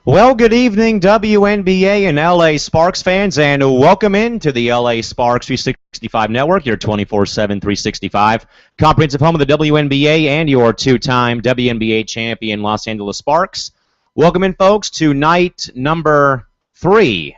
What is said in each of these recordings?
Well, good evening, WNBA and LA Sparks fans, and welcome into the LA Sparks 365 Network, your 24/7 365 comprehensive home of the WNBA and your two-time WNBA champion Los Angeles Sparks. Welcome in, folks, to night number 3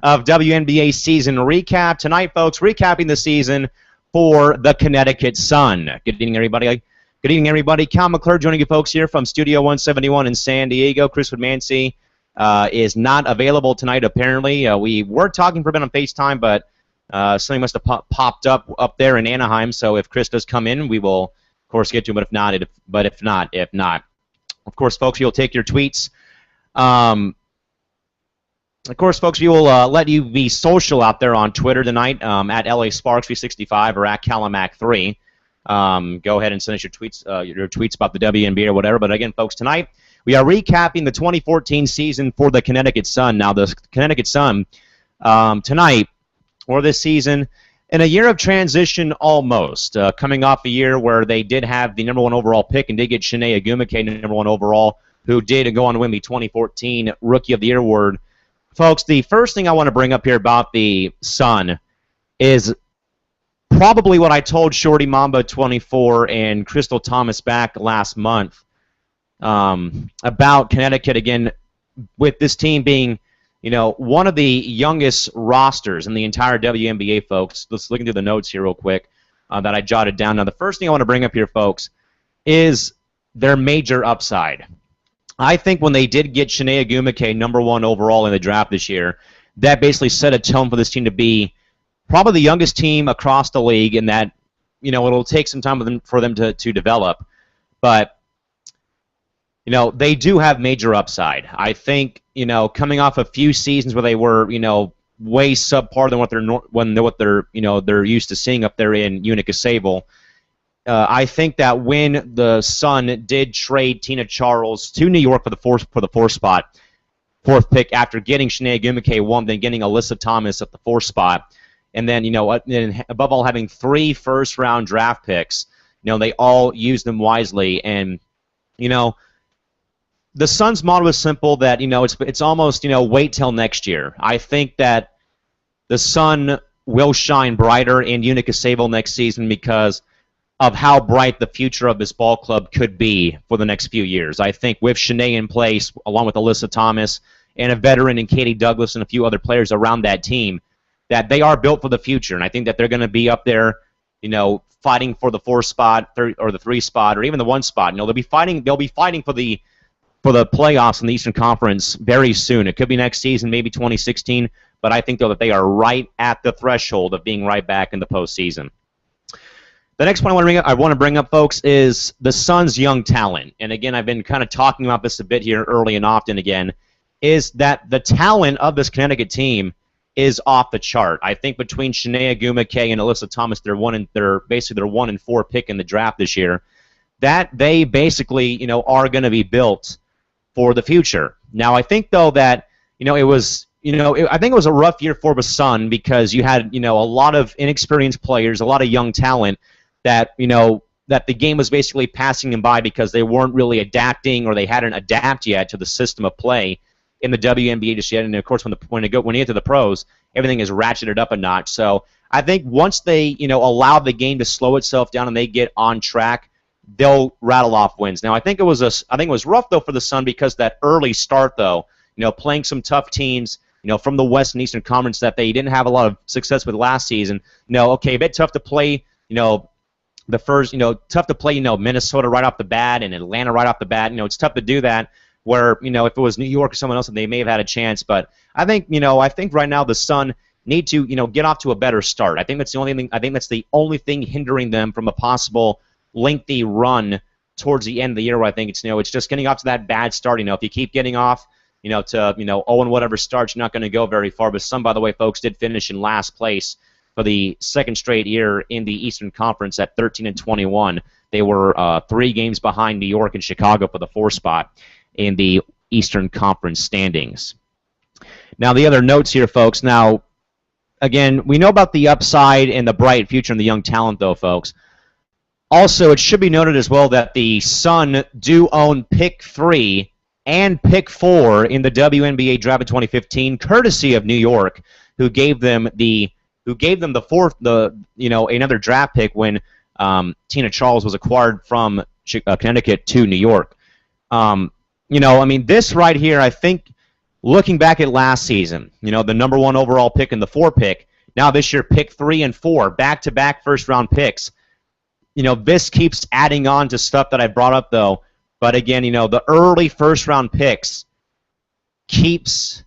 of WNBA season recap. Tonight, folks, recapping the season for the Connecticut Sun. Good evening, everybody. Good evening, everybody. Cal McClure joining you folks here from Studio 171 in San Diego. Chris Woodmansey is not available tonight, apparently. We were talking for a bit on FaceTime, but something must have popped up there in Anaheim. So if Chris does come in, we will, of course, get to him. But if not, of course, folks, we will take your tweets. Of course, folks, we will let you be social out there on Twitter tonight at LA Sparks 365 or at Calamac3. Go ahead and send us your tweets about the WNBA or whatever. But again, folks, tonight we are recapping the 2014 season for the Connecticut Sun. Now, the Connecticut Sun tonight, or this season, in a year of transition almost, coming off a year where they did have the #1 overall pick and did get Shanae Agumike #1 overall, who did go on to win the 2014 Rookie of the Year award. Folks, the first thing I want to bring up here about the Sun is probably what I told Shorty Mamba 24 and Crystal Thomas back last month about Connecticut, again, with this team being, one of the youngest rosters in the entire WNBA, folks. Let's look into the notes here real quick that I jotted down. Now, the first thing I want to bring up here, folks, is their major upside. I think when they did get Shanae Agumike #1 overall in the draft this year, that basically set a tone for this team to be probably the youngest team across the league, in that, it'll take some time for them to develop. But, they do have major upside. I think, coming off a few seasons where they were, way subpar than what they're used to seeing up there in Unica-Sable. I think that when the Sun did trade Tina Charles to New York for the fourth pick after getting Shanae Agumike 1, then getting Alyssa Thomas at the 4th spot, and then, and above all, having 3 first-round draft picks, they all used them wisely. And, the Suns' motto is simple, that, it's almost, wait till next year. I think that the Sun will shine brighter in Unica-Sable next season because of how bright the future of this ball club could be for the next few years. I think with Shanae in place, along with Alyssa Thomas and a veteran in Katie Douglas and a few other players around that team, that they are built for the future, and I think that they're going to be up there, fighting for the 4th spot or the 3 spot or even the 1 spot. They'll be fighting for the playoffs in the Eastern Conference very soon. It could be next season, maybe 2016, but I think though that they are right at the threshold of being right back in the postseason. The next point I want to bring up, folks, is the Suns' young talent. And again, I've been kind of talking about this a bit here early and often again, is that the talent of this Connecticut team is off the chart. I think between Shanae Agumike and Alyssa Thomas, they're 1 and 4 pick in the draft this year, that they basically, are going to be built for the future. Now, I think though that, it was, I think it was a rough year for the Sun because you had, a lot of inexperienced players, a lot of young talent that, that the game was basically passing them by because they weren't really adapting, or they hadn't adapted yet to the system of play in the WNBA just yet. And of course, when you get to the pros, everything is ratcheted up a notch. So I think once they, allow the game to slow itself down and they get on track, they'll rattle off wins. Now, I think it was rough though for the Sun because that early start though, playing some tough teams, from the West and Eastern Conference that they didn't have a lot of success with last season. Okay, a bit tough to play, tough to play, Minnesota right off the bat and Atlanta right off the bat. It's tough to do that. Where, if it was New York or someone else, they may have had a chance. But I think, right now the Sun need to, get off to a better start. I think that's the only thing. I think that's the only thing hindering them from a possible lengthy run towards the end of the year. Where I think it's, it's just getting off to that bad start. If you keep getting off, to 0 and whatever starts, you're not going to go very far. But Sun, by the way, folks, did finish in last place for the 2nd straight year in the Eastern Conference at 13 and 21. They were 3 games behind New York and Chicago for the 4th spot in the Eastern Conference standings. Now, the other notes here, folks. Now, again, we know about the upside and the bright future and the young talent, though, folks. Also, it should be noted as well that the Sun do own pick 3 and pick 4 in the WNBA draft of 2015, courtesy of New York, who gave them the fourth, another draft pick when Tina Charles was acquired from Connecticut to New York. This right here, I think, looking back at last season, the number 1 overall pick and the 4 pick, now this year pick 3 and 4, back-to-back first-round picks. This keeps adding on to stuff that I brought up, though. But again, the early first-round picks keeps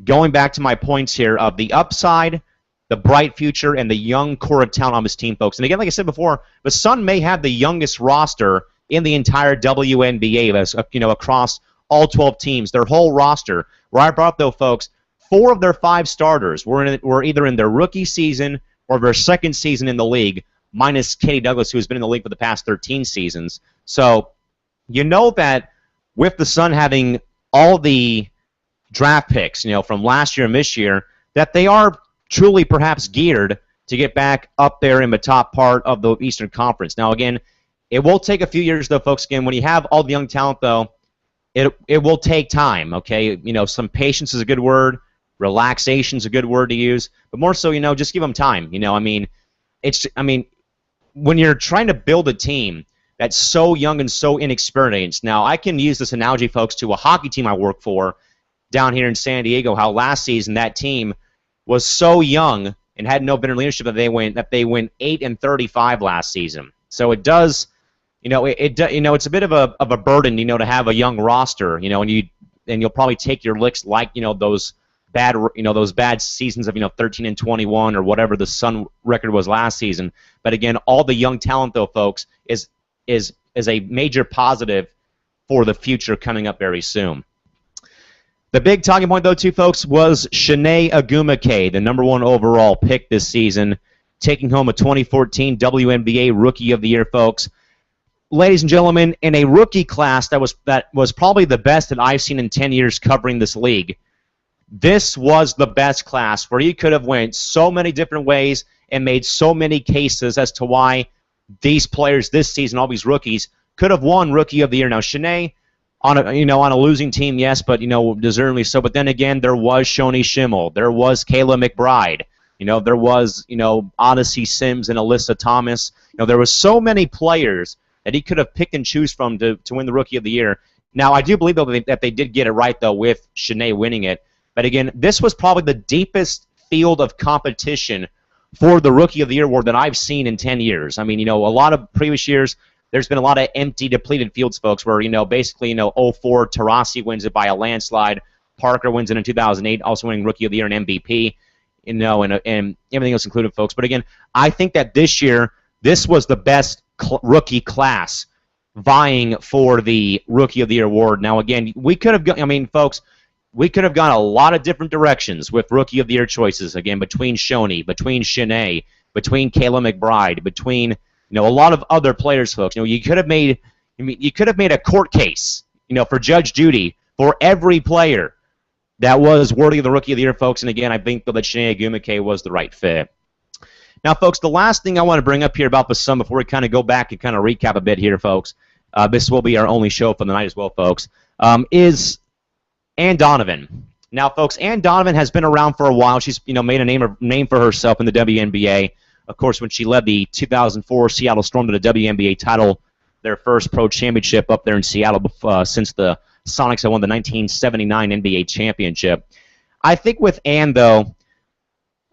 going back to my points here of the upside, the bright future, and the young core of talent on this team, folks. And again, like I said before, the Sun may have the youngest roster in the entire WNBA, across all 12 teams, their whole roster. Where I brought up, though, folks, 4 of their 5 starters were either in their rookie season or their second season in the league, minus Katie Douglas, who has been in the league for the past 13 seasons. So you know that with the Sun having all the draft picks, from last year and this year, that they are truly perhaps geared to get back up there in the top part of the Eastern Conference. Now, again, it will take a few years, though, folks. Again, when you have all the young talent, though, it will take time, okay? Some patience is a good word. Relaxation is a good word to use. But more so, just give them time. When you're trying to build a team that's so young and so inexperienced. Now, I can use this analogy, folks, to a hockey team I work for down here in San Diego, how last season that team was so young and had no veteran leadership that they went 8-35 last season. So it does, it's a bit of a burden, to have a young roster, and you'll probably take your licks like those bad seasons of 13-21 or whatever the Sun record was last season. But again, all the young talent, though, folks, is a major positive for the future coming up very soon. The big talking point, though, too, folks, was Shanae Agumake, the number 1 overall pick this season, taking home a 2014 WNBA Rookie of the Year, folks. Ladies and gentlemen, in a rookie class that was probably the best that I've seen in 10 years covering this league, this was the best class where you could have went so many different ways and made so many cases as to why these players this season, all these rookies, could have won Rookie of the Year. Now, Shanae, on a losing team, yes, but deservedly so. But then again, there was Shoni Schimmel, there was Kayla McBride, there was Odyssey Sims and Alyssa Thomas. There was so many players that he could have picked and choose from to win the Rookie of the Year. Now, I do believe though that they did get it right though with Shanae winning it. But again, this was probably the deepest field of competition for the Rookie of the Year award that I've seen in 10 years. A lot of previous years, there's been a lot of empty, depleted fields, folks, where, basically, 04, Taurasi wins it by a landslide. Parker wins it in 2008, also winning Rookie of the Year and MVP, and everything else included, folks. But again, I think that this year, this was the best rookie class vying for the Rookie of the Year award. Now, again, we could have, folks, we could have gone a lot of different directions with Rookie of the Year choices, again, between Shoni, between Shanae, between Kayla McBride, between a lot of other players, folks. You could have made a court case, for Judge Judy for every player that was worthy of the Rookie of the Year, folks. And again, I think that Shanae Agumake was the right fit. Now, folks, the last thing I want to bring up here about the Sun before we kind of go back and kind of recap a bit here, folks, this will be our only show for the night as well, folks, is Ann Donovan. Now, folks, Ann Donovan has been around for a while. She's made a name for herself in the WNBA. Of course, when she led the 2004 Seattle Storm to the WNBA title, their first pro championship up there in Seattle since the Sonics had won the 1979 NBA championship. I think with Ann, though,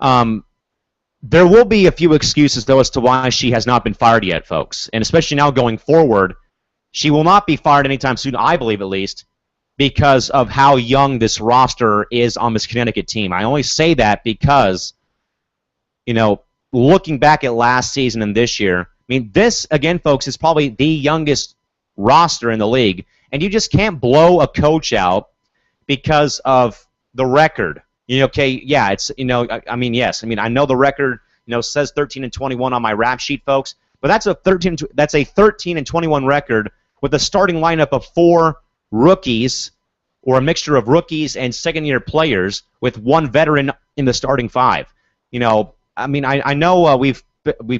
there will be a few excuses, though, as to why she has not been fired yet, folks. And especially now going forward, she will not be fired anytime soon, I believe at least, because of how young this roster is on this Connecticut team. I only say that because, looking back at last season and this year, this, again, folks, is probably the youngest roster in the league, and you just can't blow a coach out because of the record. Yes. I know the record, says 13-21 on my rap sheet, folks, but that's a 13-21 record with a starting lineup of 4 rookies, or a mixture of rookies and second-year players, with 1 veteran in the starting 5. I know we've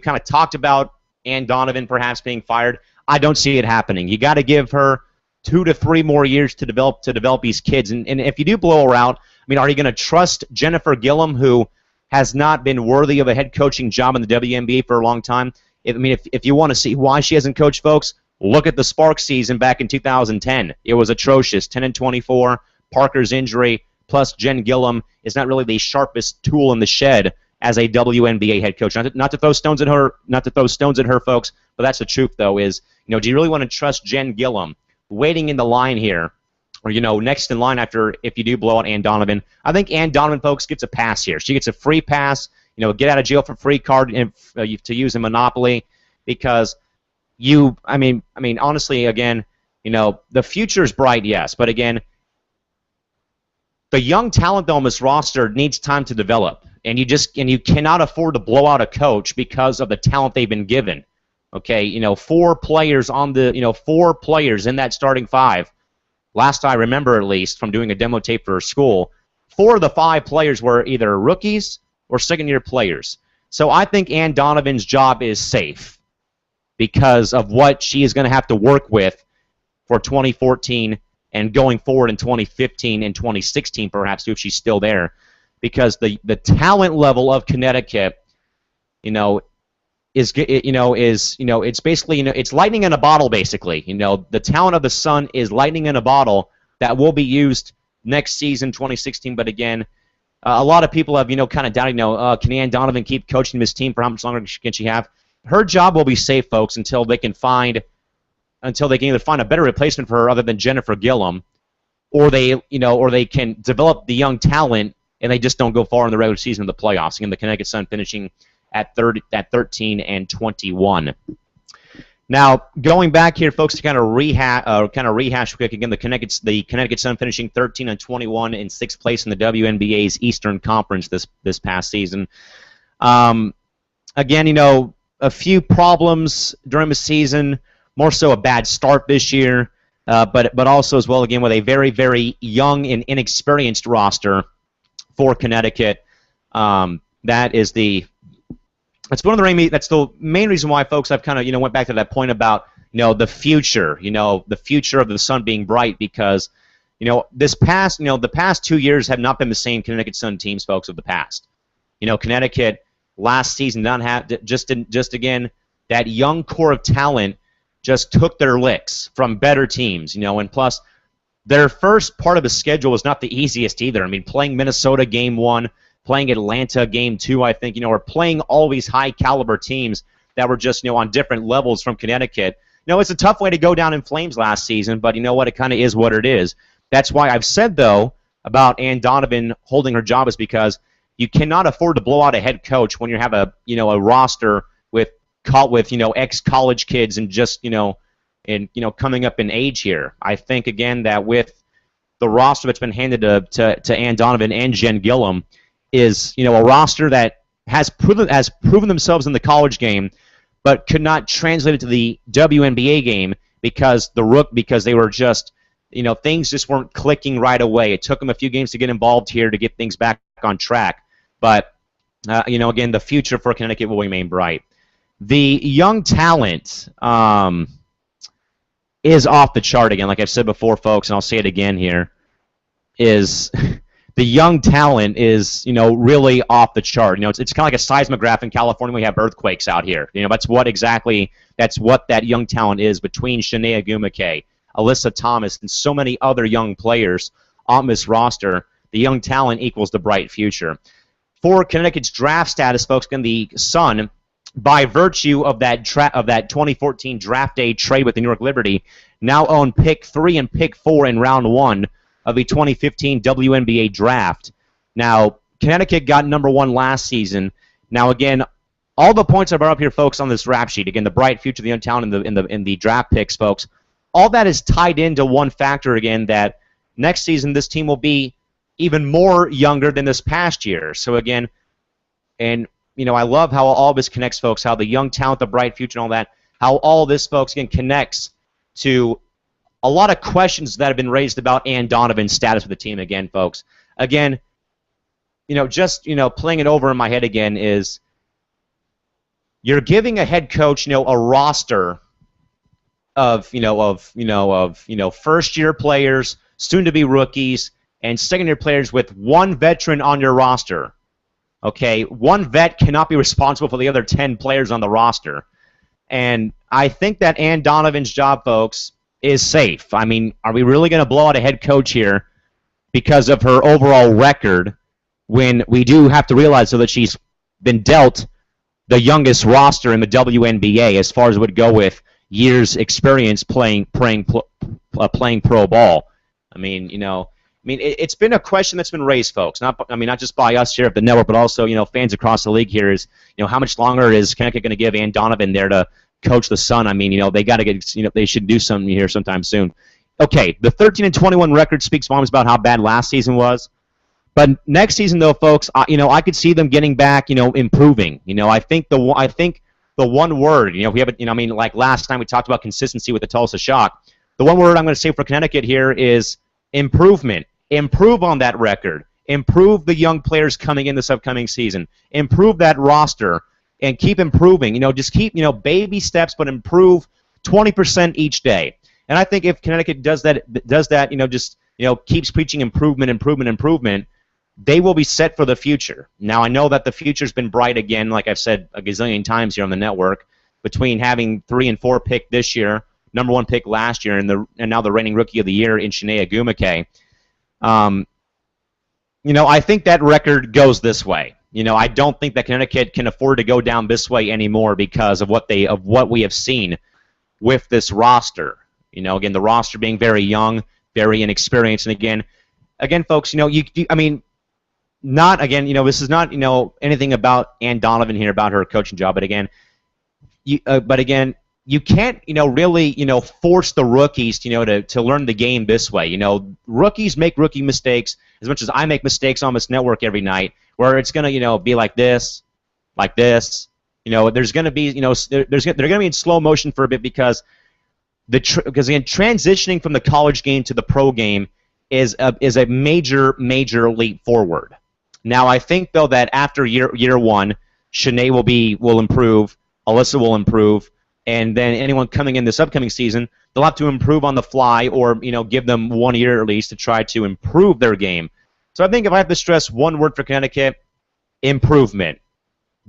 kind of talked about Ann Donovan perhaps being fired. I don't see it happening. You got to give her 2 to 3 more years to develop these kids. And if you do blow her out, I mean, are you going to trust Jennifer Gillum, who has not been worthy of a head coaching job in the WNBA for a long time? If you want to see why she hasn't coached, folks, look at the Sparks season back in 2010. It was atrocious, 10-24. Parker's injury, plus Jen Gillum is not really the sharpest tool in the shed as a WNBA head coach. Not to throw stones at her, folks, but that's the truth, though, is, do you really want to trust Jen Gillum waiting in the line here, or, next in line after if you do blow out Ann Donovan? I think Ann Donovan, folks, gets a pass here. She gets a free pass, get out of jail for free card to use a Monopoly, because honestly, again, the future's bright, yes, but again, the young talent, though, on this roster needs time to develop, and you cannot afford to blow out a coach because of the talent they've been given. Okay, 4 players in that starting 5. Last I remember, at least, from doing a demo tape for school, 4 of the 5 players were either rookies or second-year players. So I think Ann Donovan's job is safe because of what she is going to have to work with for 2014 and going forward in 2015 and 2016, perhaps, too, if she's still there. Because the talent level of Connecticut, it's basically, it's lightning in a bottle, basically. The talent of the Sun is lightning in a bottle that will be used next season, 2016. But again, a lot of people have, kind of doubting, can Ann Donovan keep coaching this team for how much longer can she have? Her job will be safe, folks, until they can either find a better replacement for her other than Jennifer Gillum, or they can develop the young talent and they just don't go far in the regular season of the playoffs. Again, the Connecticut Sun finishing at 13-21. Now, going back here, folks, to kind of rehash quick again, the Connecticut Sun finishing 13-21 in 6th place in the WNBA's Eastern Conference this past season. Again, a few problems during the season, more so a bad start this year, but also as well, again, with a very, very young and inexperienced roster for Connecticut. That's the main reason why, folks, I've kind of went back to that point about the future, the future of the Sun being bright, because the past 2 years have not been the same Connecticut Sun teams, folks, of the past. Connecticut last season didn't have just again that young core of talent just took their licks from better teams, and plus their first part of the schedule was not the easiest either. I mean, playing Minnesota game 1, playing Atlanta game 2, I think, or playing all these high-caliber teams that were just, on different levels from Connecticut. It's a tough way to go down in flames last season, but you know what? It kind of is what it is. That's why I've said, though, about Ann Donovan holding her job, is because you cannot afford to blow out a head coach when you have a roster with ex-college kids and just, coming up in age here. I think, again, that with the roster that's been handed to Ann Donovan and Jen Gillum, is a roster that has proven themselves in the college game, but could not translate it to the WNBA game because they were just things just weren't clicking right away. It took them a few games to get involved here to get things back on track. But again, the future for Connecticut will remain bright. The young talent is off the chart again, like I've said before, folks, and I'll say it again here. The young talent is, really off the chart. It's kind of like a seismograph in California when we have earthquakes out here. That's what that young talent is between Shanae Agumake, Alyssa Thomas, and so many other young players on this roster. The young talent equals the bright future. For Connecticut's draft status, folks, again, the Sun, by virtue of that 2014 draft day trade with the New York Liberty, now own pick 3 and pick 4 in round 1 of the 2015 WNBA draft. Now, Connecticut got number 1 last season. Now, again, all the points I brought up here, folks, on this rap sheet, again, the bright future of the young talent in the draft picks, folks, all that is tied into one factor, again, that next season this team will be even more younger than this past year. So, again, and, I love how all this connects, folks, how the young talent, the bright future, and all that, how all this, folks, again, connects to a lot of questions that have been raised about Ann Donovan's status with the team again, folks. Again, just, playing it over in my head again is you're giving a head coach, a roster first year players, soon to be rookies, and second year players with one veteran on your roster. Okay, one vet cannot be responsible for the other 10 players on the roster. And I think that Ann Donovan's job, folks, is safe. I mean, are we really going to blow out a head coach here because of her overall record when we do have to realize that she's been dealt the youngest roster in the WNBA as far as it would go with years experience playing pro ball. It's been a question that's been raised, folks. Not just by us here at the network, but also fans across the league. Here is how much longer is Connecticut going to give Ann Donovan there to coach the Sun? They got to get they should do something here sometime soon. Okay, the 13-21 record speaks volumes about how bad last season was. But next season, though, folks, I could see them getting back, improving. I think the one word, we have like last time we talked about consistency with the Tulsa Shock. The one word I'm going to say for Connecticut here is improvement. Improve on that record. Improve the young players coming in this upcoming season. Improve that roster and keep improving. Just keep, baby steps, but improve 20% each day. And I think if Connecticut does that, keeps preaching improvement, they will be set for the future. Now, I know that the future's been bright again, like I've said a gazillion times here on the network, between having 3 and 4 pick this year, number 1 pick last year, and now the reigning rookie of the year in Shanae Agumake. I think that record goes this way. I don't think that Connecticut can afford to go down this way anymore because of what we have seen with this roster. Again, the roster being very young, very inexperienced, and again, folks, this is not anything about Ann Donovan here about her coaching job, but again, you can't really force the rookies to learn the game this way. Rookies make rookie mistakes as much as I make mistakes on this network every night, where it's gonna be like this. There's gonna be they're gonna be in slow motion for a bit because transitioning from the college game to the pro game is a major leap forward. Now, I think, though, that after year one, Shanae will improve, Alyssa will improve, and then anyone coming in this upcoming season, they'll have to improve on the fly or, give them 1 year at least to try to improve their game. So I think if I have to stress one word for Connecticut, improvement.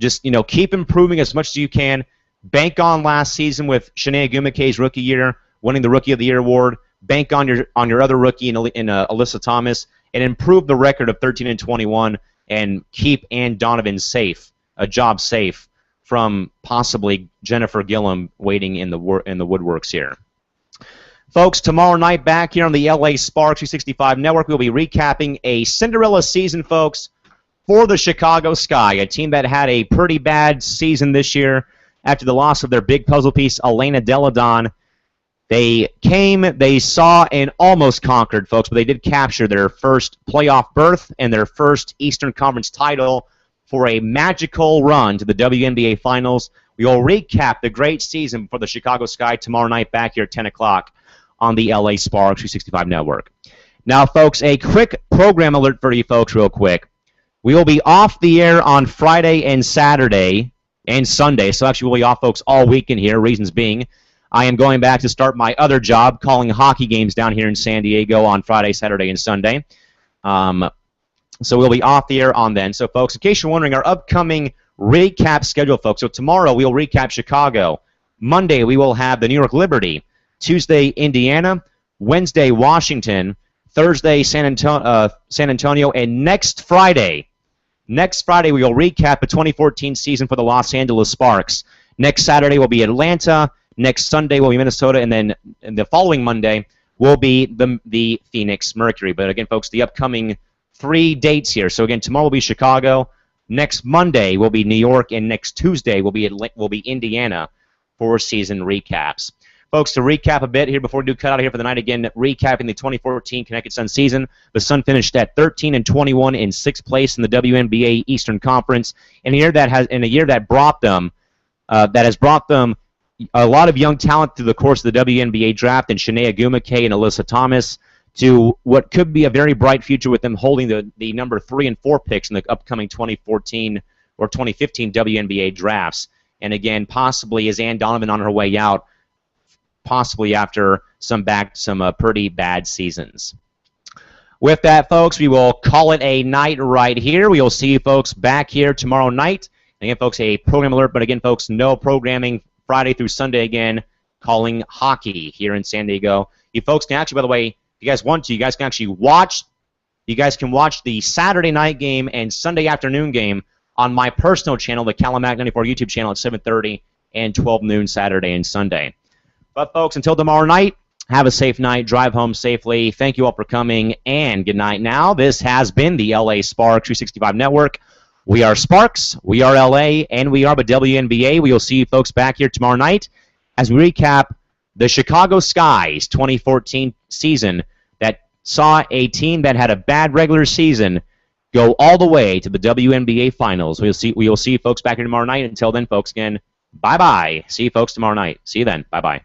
Just, keep improving as much as you can. Bank on last season with Shanae Agumake's rookie year, winning the Rookie of the Year award. Bank on your other rookie in Alyssa Thomas, and improve the record of 13-21 and keep Ann Donovan safe, a job safe from possibly Jennifer Gillum waiting in the woodworks here. Folks, tomorrow night back here on the LA Sparks 365 Network, we'll be recapping a Cinderella season, folks, for the Chicago Sky, a team that had a pretty bad season this year after the loss of their big puzzle piece, Elena Deladon. They came, they saw, and almost conquered, folks, but they did capture their first playoff berth and their first Eastern Conference title for a magical run to the WNBA Finals. We will recap the great season for the Chicago Sky tomorrow night back here at 10 o'clock on the LA Sparks 365 Network. Now, folks, a quick program alert for you folks real quick. We will be off the air on Friday and Saturday and Sunday, so actually we'll be off, folks, all weekend here, reasons being I am going back to start my other job, calling hockey games down here in San Diego on Friday, Saturday, and Sunday. So we'll be off the air on then. So, folks, in case you're wondering, our upcoming recap schedule, folks. So tomorrow we'll recap Chicago. Monday we will have the New York Liberty. Tuesday, Indiana. Wednesday, Washington. Thursday, San Antonio. And next Friday we will recap the 2014 season for the Los Angeles Sparks. Next Saturday will be Atlanta. Next Sunday will be Minnesota, and then the following Monday will be the Phoenix Mercury. But again, folks, the upcoming 3 dates here. So again, tomorrow will be Chicago. Next Monday will be New York, and next Tuesday will be Indiana for season recaps. Folks, to recap a bit here before we do cut out of here for the night, again, recapping the 2014 Connecticut Sun season. The Sun finished at 13-21 in 6th place in the WNBA Eastern Conference, in a year that has brought them a lot of young talent through the course of the WNBA draft, and Shanae Agumake and Alyssa Thomas, to what could be a very bright future with them holding the number 3 and 4 picks in the upcoming 2014 or 2015 WNBA drafts. And again, possibly is Ann Donovan on her way out, possibly after some pretty bad seasons. With that, folks, we will call it a night right here. We will see you folks back here tomorrow night. Again, folks, a program alert, but again, folks, no programming Friday through Sunday again, calling hockey here in San Diego. You folks can actually, by the way, if you guys want to, you guys can actually watch. You guys can watch the Saturday night game and Sunday afternoon game on my personal channel, the Calamac 94 YouTube channel at 7:30 and 12 noon Saturday and Sunday. But, folks, until tomorrow night, have a safe night. Drive home safely. Thank you all for coming, and good night now. This has been the LA Sparks 365 Network. We are Sparks, we are LA, and we are the WNBA. We will see you folks back here tomorrow night as we recap the Chicago Sky's 2014 season that saw a team that had a bad regular season go all the way to the WNBA Finals. We will see you folks back here tomorrow night. Until then, folks, again, bye-bye. See you folks tomorrow night. See you then. Bye-bye.